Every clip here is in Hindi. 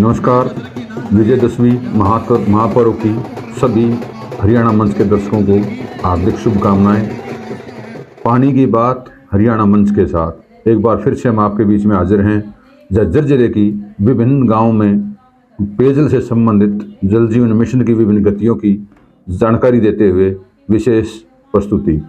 नमस्कार। विजयदशमी महापर्व की सभी हरियाणा मंच के दर्शकों को हार्दिक शुभकामनाएं। पानी की बात हरियाणा मंच के साथ एक बार फिर से हम आपके बीच में हाजिर हैं। झज्जर जिले की विभिन्न गांवों में पेयजल से संबंधित जल जीवन मिशन की विभिन्न गतियों की जानकारी देते हुए विशेष प्रस्तुति।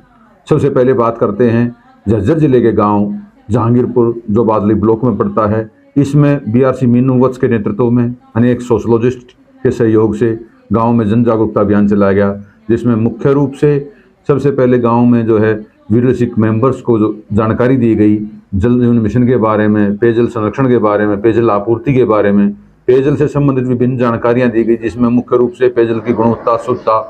सबसे पहले बात करते हैं झज्जर जिले के गांव जहांगीरपुर जो बादली ब्लॉक में पड़ता है। इसमें बीआरसी मीनू वत्स के नेतृत्व में अनेक सोशलॉजिस्ट के सहयोग से गांव में जन जागरूकता अभियान चलाया गया, जिसमें मुख्य रूप से सबसे पहले गांव में जो है वीडियोसिक मेंबर्स को जो जानकारी दी गई जल जीवन मिशन के बारे में, पेयजल संरक्षण के बारे में, पेयजल आपूर्ति के बारे में, पेयजल से संबंधित विभिन्न जानकारियाँ दी गई, जिसमें मुख्य रूप से पेयजल की गुणवत्ता, शुद्धता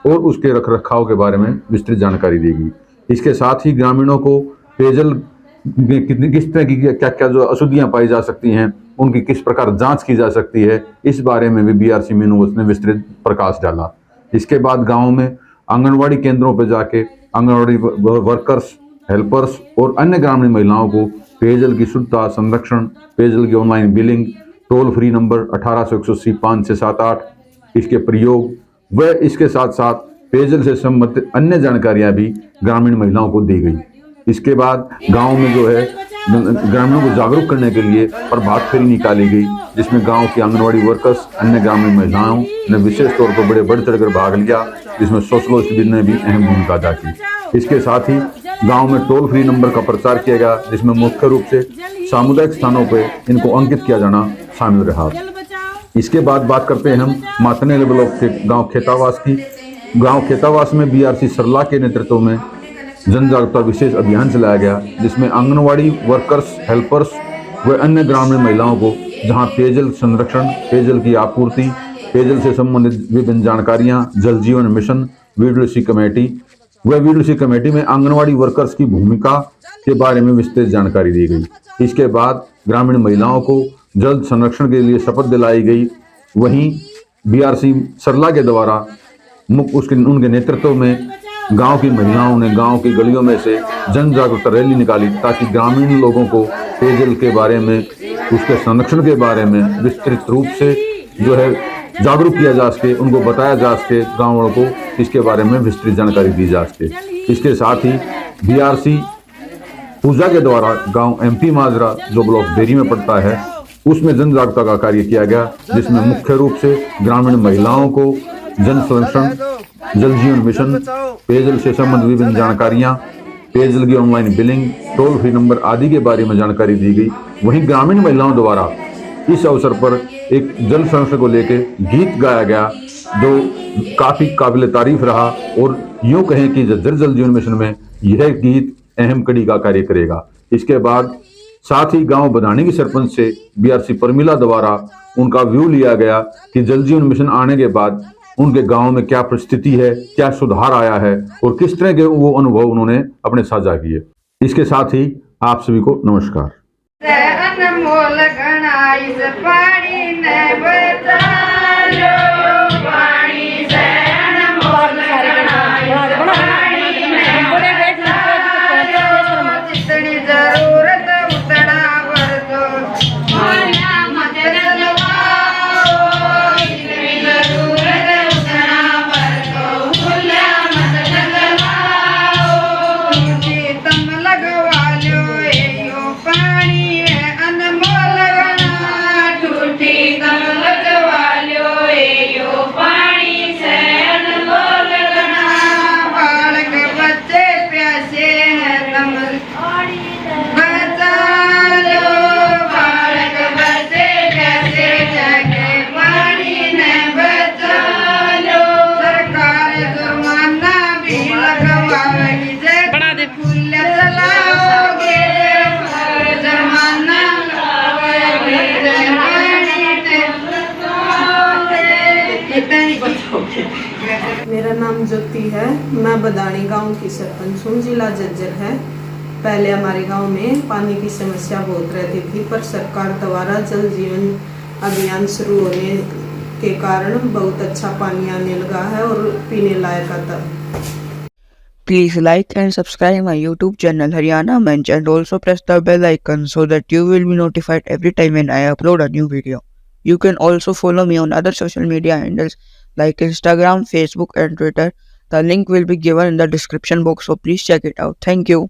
और उसके रख रखाव के बारे में विस्तृत जानकारी दी गई। इसके साथ ही ग्रामीणों को पेयजल किस तरह की क्या क्या जो अशुद्धियां पाई जा सकती हैं, उनकी किस प्रकार जांच की जा सकती है, इस बारे में भी बीआरसी मीनू ने विस्तृत प्रकाश डाला। इसके बाद गांव में आंगनवाड़ी केंद्रों पर जाके आंगनवाड़ी वर्कर्स, हेल्पर्स और अन्य ग्रामीण महिलाओं को पेयजल की शुद्धता, संरक्षण, पेयजल की online billing, toll free number 1800 5 से 7 8 इसके प्रयोग व इसके साथ साथ पेयजल से संबंधित अन्य जानकारियां भी ग्रामीण महिलाओं को दी गई। इसके बाद गांव में जो है ग्रामीणों को जागरूक करने के लिए प्रभात फेरी निकाली गई, जिसमें गांव की आंगनवाड़ी वर्कर्स, अन्य ग्रामीण महिलाओं ने विशेष तौर पर बढ़ चढ़कर भाग लिया, जिसमें सोशलॉजिस्ट ने भी अहम भूमिका अदा की। इसके साथ ही गांव में टोल फ्री नंबर का प्रचार किया गया, जिसमें मुख्य रूप से सामुदायिक स्थानों पर इनको अंकित किया जाना शामिल रहा। इसके बाद बात करते हैं हम मातनेल ब्लॉक के गाँव खेतावास की। गाँव खेतावास में बीआरसी सरला के नेतृत्व में जन जागरूकता विशेष अभियान चलाया गया, जिसमें आंगनवाड़ी वर्कर्स, हेल्पर्स व अन्य ग्रामीण महिलाओं को जहां पेयजल संरक्षण, पेयजल की आपूर्ति, पेयजल से संबंधित विभिन्न जानकारियां, जल जीवन मिशन, वीडीसी कमेटी में आंगनवाड़ी वर्कर्स की भूमिका के बारे में विस्तृत जानकारी दी गई। इसके बाद ग्रामीण महिलाओं को जल संरक्षण के लिए शपथ दिलाई गई। वहीं बीआरसी सरला के द्वारा उनके नेतृत्व में गांव की महिलाओं ने गांव की गलियों में से जन जागरूकता रैली निकाली, ताकि ग्रामीण लोगों को पेयजल के बारे में, उसके संरक्षण के बारे में विस्तृत रूप से जो है जागरूक किया जा सके, उनको बताया जा सके, गाँव वालों को इसके बारे में विस्तृत जानकारी दी जा सके। इसके साथ ही बीआरसी पूजा के द्वारा गाँव एमपी माजरा जो ब्लॉक बेरी में पड़ता है, उसमें जन जागरूकता का कार्य किया गया, जिसमें मुख्य रूप से ग्रामीण महिलाओं को जन संरक्षण, जल जीवन मिशन, पेयजल से संबंधित विभिन्न जानकारियां, पेयजल की online billing, toll free number आदि के बारे में जानकारी दी गई। वहीं ग्रामीण महिलाओं द्वारा इस अवसर पर एक जल संरक्षण को लेकर गीत गाया गया, जो काफी काबिल तारीफ रहा और यूं कहें कि झज्जर जल जीवन मिशन में यह गीत अहम कड़ी का कार्य करेगा। इसके बाद साथ ही गांव बधानी की सरपंच से बीआरसी परमिला द्वारा उनका व्यू लिया गया कि जल जीवन मिशन आने के बाद उनके गांव में क्या परिस्थिति है, क्या सुधार आया है और किस तरह के वो अनुभव उन्होंने अपने साझा किए। इसके साथ ही आप सभी को नमस्कार। मेरा नाम ज्योति है। मैं बदानी गांव की सरपंच हूँ, जिला झज्जर है। पहले हमारे गांव में पानी की समस्या बहुत रहती थी, पर सरकार द्वारा जल जीवन अभियान शुरू होने के कारण बहुत अच्छा पानी आने लगा है और पीने लायक आता है। Please like and subscribe my YouTube channel Haryana Mensch and also press the bell icon so that you will be notified every time when I upload a new video. You can also follow me on other social media handles like Instagram, Facebook, and Twitter. The link will be given in the description box, so please check it out. Thank you.